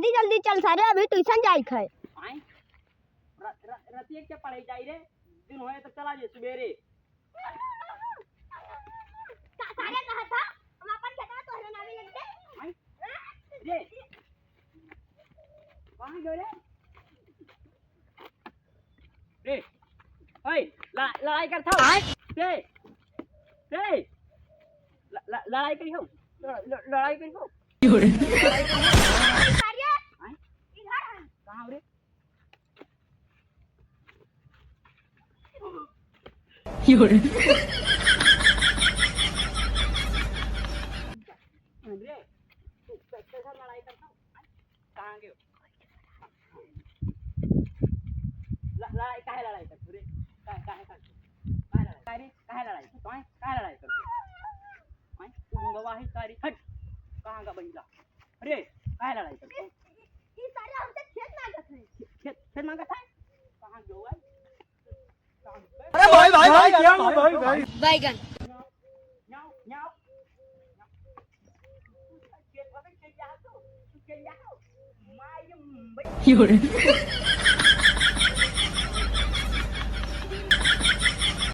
जल्दी जल्दी चल सारे अभी ट्यूशन जाई है। आए रतिया के पढ़ाई जाई रे दिन होए तो चला जे सवेरे सारे कहा था हम अपन खेता तो हरे नामी लगते आए रे कहां गए रे ओए लड़ाई करता हूं रे रे लड़ाई करी हो लड़ाई करी हो सारे इधर कहां रे You're रे तू कैसे लड़ाई करता हूं कहां गए लड़ाई काहे लड़ाई करते रे काहे लड़ाई तो काहे लड़ाई करते हैं तू गवाही कारी हट कहां का बहिला अरे काहे लड़ाई करते ये सारे हमसे खेत मांगत है। खेत मांगा था कहां गयो है अरे भाई भाई भाई क्या भाई भाई बैगन न्याओ न्याओ खेत में के जा तो के जाओ माय You're